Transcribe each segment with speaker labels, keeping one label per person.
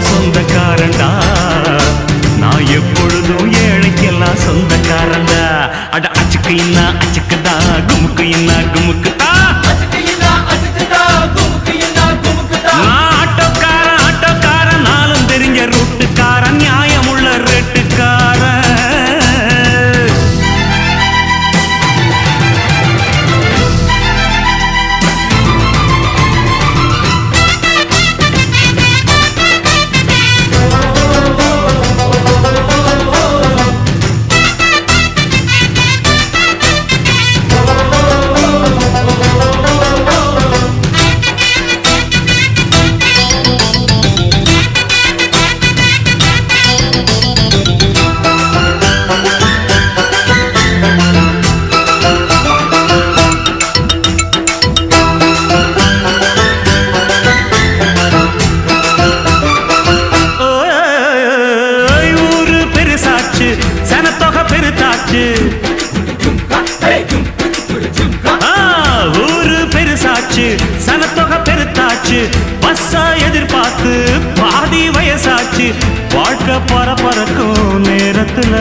Speaker 1: சொந்தக்காரன்டா நான் எப்பொழுதும் ஏழைக்கெல்லாம் சொந்தக்காரன்டா அட அச்சுக்கு இன்னா அச்சுக்குதா குமுக்கு இன்னா குமுக்குதா நான் ஆட்டோக்காரன் நாளும் தெரிஞ்ச ரூட்டுக்காரன் நியாயமுள்ள ரேட்டுக்காரன் ஊரு பெருசாச்சு சனத்தொகை பெருத்தாச்சு பஸ்ஸா எதிர்பார்த்து பாதி வயசாச்சு வாழ்க்கை பரபரக்கும் நேரத்துல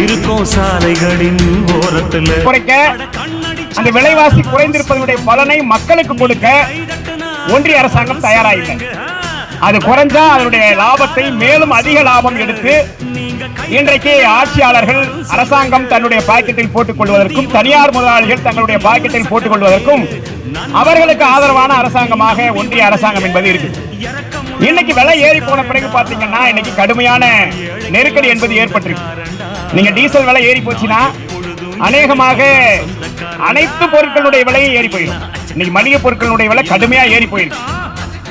Speaker 1: இருக்கும் சாலைகளின் ஓரத்துல
Speaker 2: அந்த விலைவாசி குறைந்திருப்பதனுடைய பலனை மக்களுக்கு கொடுக்க ஒன்றிய அரசாங்கம் தயாராயில்லை. அது குறைஞ்சா அதனுடைய லாபத்தை மேலும் அதிக லாபம் எடுத்து இன்றைக்கு ஆட்சியாளர்கள் அரசாங்கம் தன்னுடைய பாக்கெட்டில் போட்டுக் கொள்வதற்கும் தனியார் முதலாளிகள் தங்களுடைய பாக்கெட்டில் போட்டுக் கொள்வதற்கும் அவர்களுக்கு ஆதரவான அரசாங்கமாக ஒன்றிய அரசாங்கம் என்பது இருக்கு. இன்னைக்கு விலை ஏறி போன பிறகு பாத்தீங்கன்னா இன்னைக்கு கடுமையான நெருக்கடி என்பது ஏற்பட்டிருக்கு. நீங்க டீசல் விலை ஏறி போச்சுன்னா அநேகமாக அனைத்து பொருட்களுடைய விலையும் ஏறி போயிடும். இன்னைக்கு மளிகை பொருட்களுடைய விலை கடுமையா ஏறி போயிருக்கு.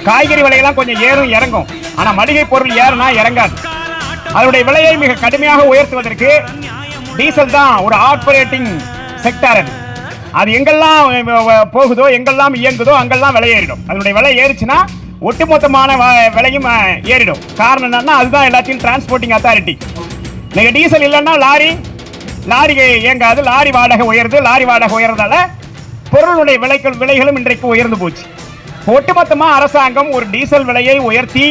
Speaker 2: காய்கறி விலையெல்லாம் கொஞ்சம் ஏறும் இறங்கும், ஆனா மளிகை பொருள் ஏறுனா இறங்காது. அதனுடைய விலையை மிக கடுமையாக உயர்த்துவதற்கு டீசல் தான் ஒரு ஆப்பரேட்டிங் செக்டார். அது எங்கெல்லாம் போகுதோ எங்கெல்லாம் இயங்குதோ அங்கெல்லாம் விலை ஏறிடும். அதனுடைய விலை ஏறிச்சுன்னா ஒட்டுமொத்தமான விலையும் ஏறிடும். காரணம் என்னன்னா அதுதான் எல்லாத்தையும் டிரான்ஸ்போர்ட்டிங் அத்தாரிட்டி. நீங்க டீசல் இல்லைன்னா லாரி இயங்காது. லாரி வாடகை உயருது. லாரி வாடகை உயர்றதால பொருளுடைய விலைகளும் இன்றைக்கு உயர்ந்து போச்சு. ஒட்டுமொத்தமா அரசாங்கம் ஒரு டீசல் விலையை உயர்த்தி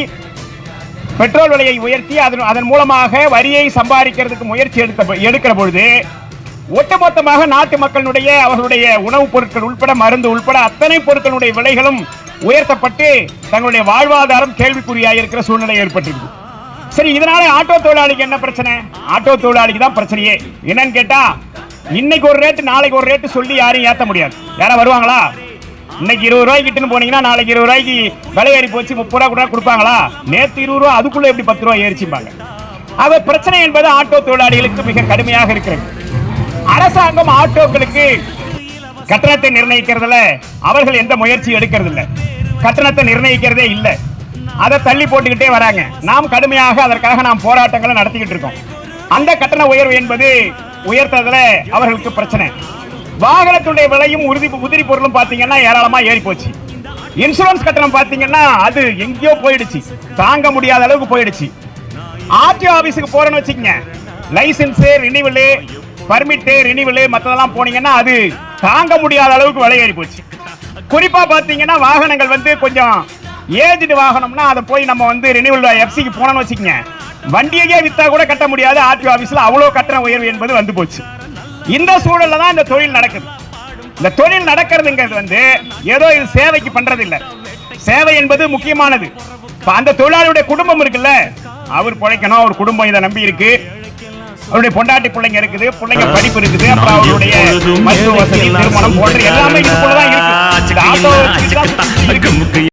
Speaker 2: பெட்ரோல் விலையை உயர்த்தி அதன் மூலமாக வரியை சம்பாதிக்கிறதுக்கு முயற்சி எடுக்கிற பொழுது ஒட்டுமொத்தமாக நாட்டு மக்களுடைய அவர்களுடைய உணவுப் பொருட்கள் உட்பட மருந்து உட்பட அத்தனை பொருட்களுடைய விலைகளும் உயர்த்தப்பட்டு தங்களுடைய வாழ்வாதாரம் கேள்விக்குறியாக இருக்கிற சூழ்நிலை ஏற்பட்டிருக்கு. சரி, இதனால ஆட்டோ தொழிலாளிக்கு என்ன பிரச்சனை? ஆட்டோ தொழிலாளிக்கு தான் பிரச்சனையே. என்னன்னு கேட்டா இன்னைக்கு ஒரு ரேட்டு நாளைக்கு ஒரு ரேட்டு சொல்லி யாரையும் ஏற்ற முடியாது. யாரா வருவாங்களா? இன்னைக்கு 20 ரூபாய்க்கு கிட்டுன்னு போனீங்கன்னா நாளைக்கு 20 ரூபாய்க்கு விலை ஏறி போச்சு 30 ரூபா கூட கொடுப்பாங்களா? நேற்று 20 ரூபா, அதுக்குள்ள எப்படி 10 ரூபாய் ஏறிச்சுப்பாங்க. அவ பிரச்சனை என்பது ஆட்டோ தொழிலாளிகளுக்கு மிக கடுமையாக இருக்கிறது. அரசாங்கம் ஆட்டோக்களுக்கு கட்டணத்தை நிர்ணயிக்கிறதுல அவர்கள் எந்த முயற்சி எடுக்கிறது இல்லை. கட்டணத்தை நிர்ணயிக்கிறதே இல்லை. அதை தள்ளி போட்டுக்கிட்டே வராங்க. நாம் கடுமையாக அதற்காக நாம் போராட்டங்களை நடத்திக்கிட்டு இருக்கோம். அந்த கட்டண உயர்வு என்பது உயர்த்ததுல அவர்களுக்கு பிரச்சனை. வாகனத்துடைய விலையும் உதிரி பொருளும் பாத்தீங்கன்னா ஏராளமா ஏறி போச்சு. இன்சூரன்ஸ் கட்டணம் பாத்தீங்கன்னா அது எங்கேயோ போயிடுச்சு, தாங்க முடியாத அளவுக்கு போயிடுச்சு. ஆர்டிஓ ஆபீஸுக்கு போறேன்னு வச்சுக்கங்க, லைசன்ஸ் ரினிவல், பர்மிட் ரினிவல் மற்றதெல்லாம் போனீங்கன்னா அது தாங்க முடியாத அளவுக்கு விலை ஏறி போச்சு. குறிப்பா பாத்தீங்கன்னா வாகனங்கள் வந்து கொஞ்சம் ஏஜ்டு வாகனம்னா அதை போய் நம்ம ரினிவல் எஃப்சிக்கு போனோம்னு வச்சுக்கங்க, வண்டியே வித்தா கூட கட்ட முடியாது. ஆர்டிஓ ஆபீஸ்ல அவ்வளவு கட்டண உயர்வு என்பது வந்து போச்சு. இந்த சூழல்ல தான் இந்த தொழில் நடக்குது. இந்த தொழில் நடக்கிறதுங்கிறது வந்து ஏதோ இது சேவைக்கு பண்றது இல்ல. சேவை என்பது முக்கியமானது. அந்த தொழிலாளியுடைய குடும்பம் இருக்குல்ல, அவர் பிழைக்கணும், அவர் குடும்பம் இதை நம்பி இருக்கு, அவருடைய பொண்டாட்டி பிள்ளைங்க இருக்குது, பிள்ளைங்க படிப்பு இருக்குது, அப்புறம் அவருடைய மருத்துவ வசதி, திருமணம் போன்ற எல்லாமே இதுக்குள்ளதான் இருக்கு.